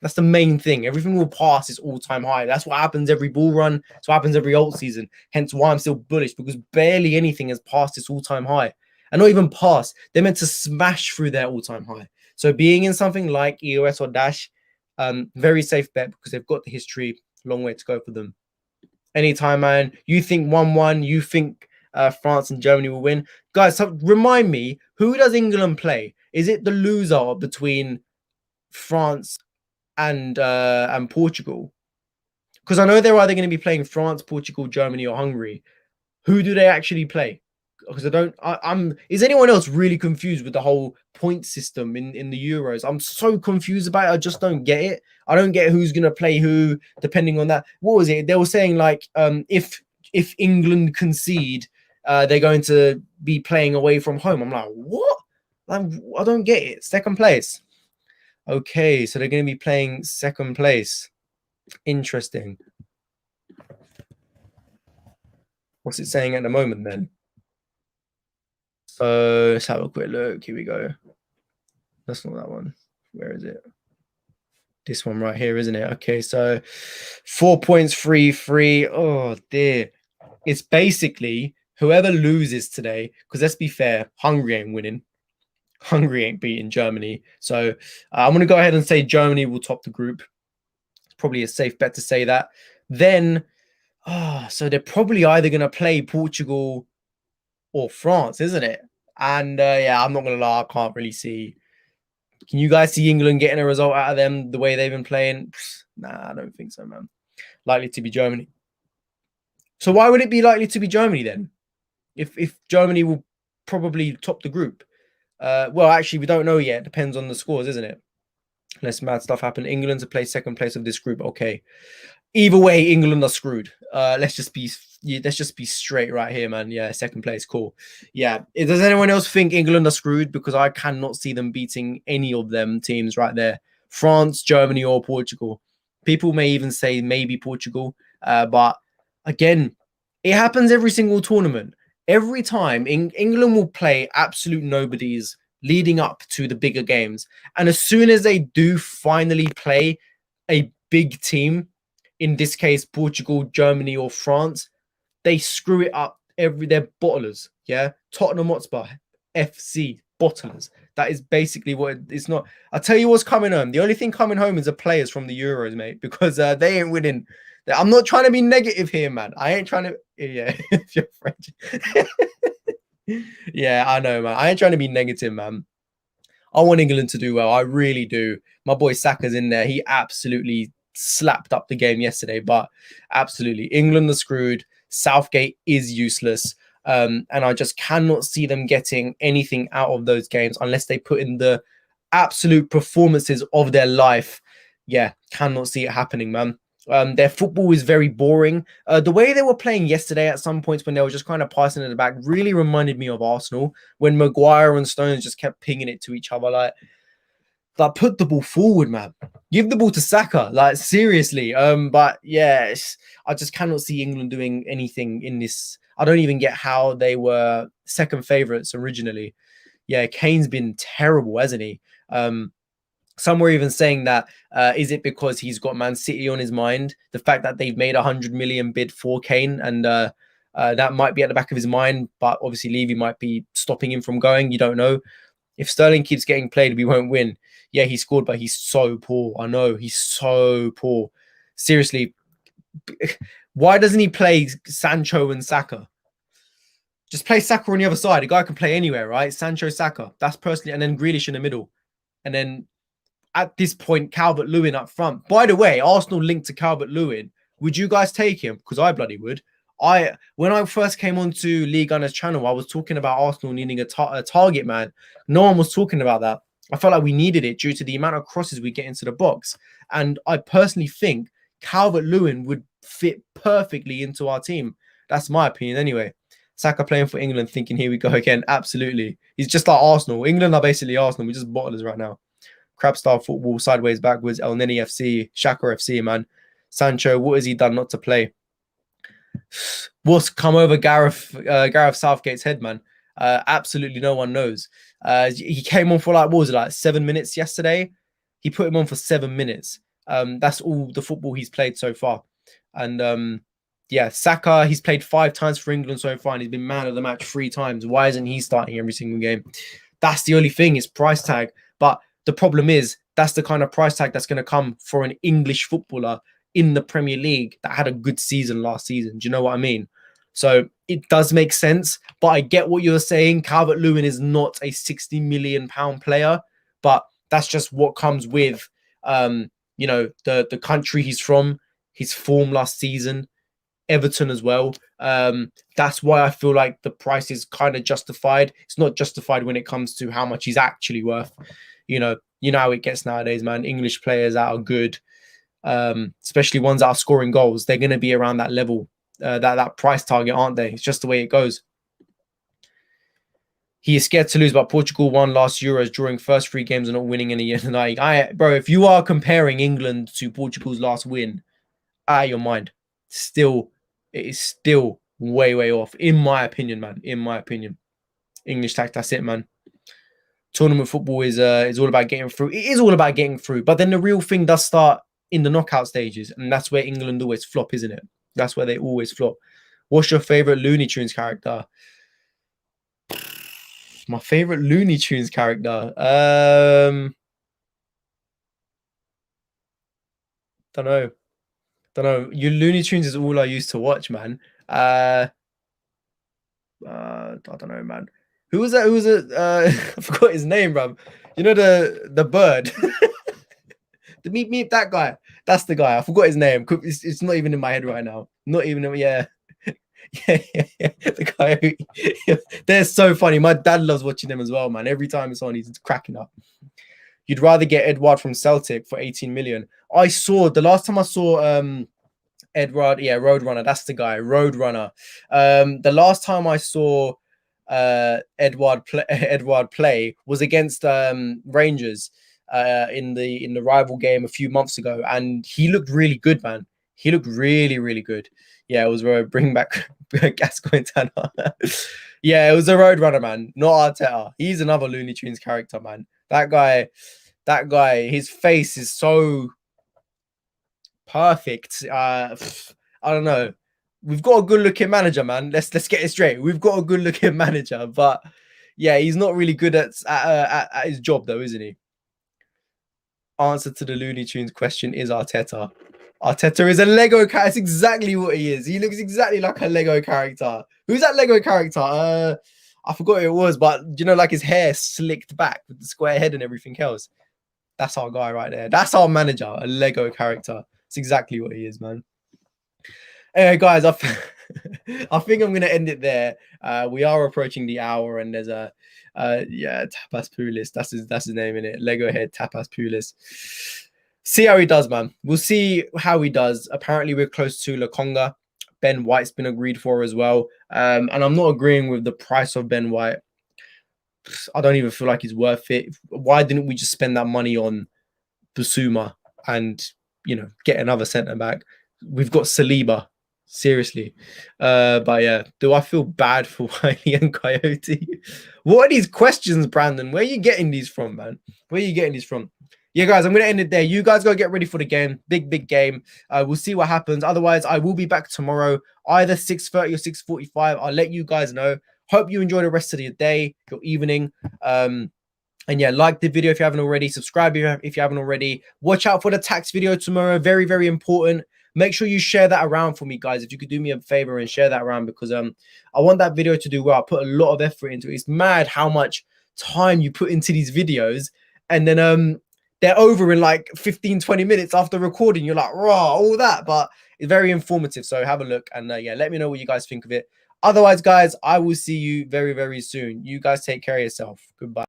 That's the main thing. Everything will pass its all-time high. That's what happens every bull run. That's what happens every alt season. Hence why I'm still bullish, because barely anything has passed its all-time high. And not even pass. They're meant to smash through their all-time high. So being in something like EOS or Dash, very safe bet because they've got the history. Long way to go for them. Anytime, man. You think 1-1. You think France and Germany will win. Guys, so remind me, who does England play? Is it the loser between France and Portugal? Because I know they're either going to be playing France, Portugal, Germany, or Hungary. Who do they actually play? Because I'm is anyone else really confused with the whole point system in the Euros? I'm so confused about it. I just don't get it. I don't get who's gonna play who depending on that. What was it? They were saying like if England concede they're going to be playing away from home. I'm like, what? I don't get it. Second place. Okay, so they're going to be playing second place. Interesting. What's it saying at the moment then? So let's have a quick look. Here we go. That's not that one. Where is it? This one right here, isn't it? Okay, so 4 points, 3-3. Oh dear. It's basically whoever loses today, because let's be fair, Hungary ain't winning. Hungary ain't beating Germany. So I'm going to go ahead and say Germany will top the group. It's probably a safe bet to say that. Then, so they're probably either going to play Portugal or France, isn't it? And yeah, I'm not going to lie, I can't really see. Can you guys see England getting a result out of them the way they've been playing? Nah, I don't think so, man. Likely to be Germany. So why would it be likely to be Germany then? If Germany will probably top the group? Well, actually, we don't know yet. Depends on the scores, isn't it? Unless mad stuff happen. England to play second place of this group. Okay. Either way, England are screwed. Let's just be straight right here, man. Yeah, second place, cool. Yeah. Does anyone else think England are screwed? Because I cannot see them beating any of them teams right there. France, Germany, or Portugal. People may even say maybe Portugal. But again, it happens every single tournament. Every time England will play absolute nobodies leading up to the bigger games. And as soon as they do finally play a big team, in this case, Portugal, Germany, or France, they screw it up. They're bottlers. Yeah. Tottenham Hotspur, FC, bottlers. That is basically what it's not. I'll tell you what's coming home. The only thing coming home is the players from the Euros, mate, because they ain't winning. I'm not trying to be negative here, man. I ain't trying to. Yeah, if you're French. Yeah, I know, man. I ain't trying to be negative, man. I want England to do well. I really do. My boy Saka's in there. He absolutely slapped up the game yesterday, but absolutely. England are screwed. Southgate is useless. And I just cannot see them getting anything out of those games unless they put in the absolute performances of their life. Yeah, cannot see it happening, man. Their football is very boring. The way they were playing yesterday at some points when they were just kind of passing in the back really reminded me of Arsenal when Maguire and Stones just kept pinging it to each other. Like put the ball forward, man. Give the ball to Saka. Like seriously. But yes, I just cannot see England doing anything in this. I don't even get how they were second favourites originally. Yeah, Kane's been terrible, hasn't he? Some were even saying that is it because he's got Man City on his mind? The fact that they've made 100 million bid for Kane, and that might be at the back of his mind. But obviously, Levy might be stopping him from going. You don't know. If Sterling keeps getting played, we won't win. Yeah, he scored, but he's so poor. I know he's so poor. Seriously, why doesn't he play Sancho and Saka? Just play Saka on the other side. A guy can play anywhere, right? Sancho, Saka. That's personally, and then Grealish in the middle, and then at this point, Calvert-Lewin up front. By the way, Arsenal linked to Calvert-Lewin. Would you guys take him? Because I bloody would. When I first came onto Lee Gunner's channel, I was talking about Arsenal needing a target man. No one was talking about that. I felt like we needed it due to the amount of crosses we get into the box. And I personally think Calvert-Lewin would fit perfectly into our team. That's my opinion anyway. Saka playing for England, thinking, here we go again. Absolutely. He's just like Arsenal. England are basically Arsenal. We're just bottlers right now. Crab style football, sideways, backwards, El Neni FC, Shaka FC, man. Sancho, what has he done not to play? What's come over Gareth Southgate's head, man? Absolutely no one knows. He came on for what was it, like 7 minutes yesterday? He put him on for 7 minutes. That's all the football he's played so far. And yeah, Saka, he's played 5 times for England so far, and he's been man of the match 3 times. Why isn't he starting every single game? That's the only thing, is price tag. But the problem is that's the kind of price tag that's going to come for an English footballer in the Premier League that had a good season last season. Do you know what I mean? So it does make sense, but I get what you're saying. Calvert-Lewin is not a £60 million player, but that's just what comes with, the country he's from, his form last season, Everton as well. That's why I feel like the price is kind of justified. It's not justified when it comes to how much he's actually worth. You know how it gets nowadays, man. English players that are good, especially ones that are scoring goals, they're going to be around that level, that price target, aren't they? It's just the way it goes. He is scared to lose, but Portugal won last Euros, drawing first three games and not winning any. Bro, if you are comparing England to Portugal's last win, out of your mind. Still, it is still way, way off, in my opinion, man. In my opinion, English tact. That's it, man. Tournament football is all about getting through. It is all about getting through, but then the real thing does start in the knockout stages, and that's where England always flop, isn't it? That's where they always flop. What's your favorite Looney Tunes character? My favorite Looney Tunes character. Don't know. Don't know. You Looney Tunes is all I used to watch, man. I don't know, man. Who was that? Who was it? I forgot his name, bro. You know the bird. The meep that guy. That's the guy. I forgot his name. It's not even in my head right now. Not even yeah. Yeah. The guy. They're so funny. My dad loves watching them as well, man. Every time it's on, he's cracking up. You'd rather get Edouard from Celtic for 18 million. I saw the last time I saw Edward, yeah, Roadrunner. That's the guy, Roadrunner. The last time I saw Edward play was against Rangers in the rival game a few months ago, and he looked really good, man. He looked really, really good. Yeah, it was bring back Gascoigne Tanner. Yeah, it was a Roadrunner, man, not Arteta. He's another Looney Tunes character, man. That guy, his face is so perfect. I don't know. We've got a good-looking manager, man. Let's get it straight. We've got a good-looking manager, but yeah, he's not really good at his job, though, isn't he? Answer to the Looney Tunes question is Arteta. Arteta is a Lego character. That's exactly what he is. He looks exactly like a Lego character. Who's that Lego character? I forgot who it was, but you know, like his hair slicked back with the square head and everything else. That's our guy right there. That's our manager, a Lego character. It's exactly what he is, man. Anyway, guys, I think I'm going to end it there. We are approaching the hour, and there's a Tapas Pulis. That's his name in it. Lego head Tapas Pulis. See how he does, man. We'll see how he does. Apparently, we're close to Lokonga. Ben White's been agreed for as well. And I'm not agreeing with the price of Ben White. I don't even feel like he's worth it. Why didn't we just spend that money on Basuma and, you know, get another centre back? We've got Saliba. Seriously. But yeah, do I feel bad for Wiley and Coyote? What are these questions, Brandon? Where are you getting these from, man? Where are you getting these from? Yeah, guys, I'm going to end it there. You guys go get ready for the game. Big game. We'll see what happens. Otherwise, I will be back tomorrow, either 6:30 or 6:45. I'll let you guys know. Hope you enjoy the rest of your day, your evening. And yeah, like the video if you haven't already. Subscribe if you haven't already. Watch out for the tax video tomorrow. Very, very important. Make sure you share that around for me, guys. If you could do me a favor and share that around, because I want that video to do well. I put a lot of effort into it. It's mad how much time you put into these videos, and then they're over in like 15-20 minutes after recording. You're like, raw, all that, but it's very informative. So have a look, and yeah, let me know what you guys think of it. Otherwise, guys, I will see you very, very soon. You guys take care of yourself. Goodbye.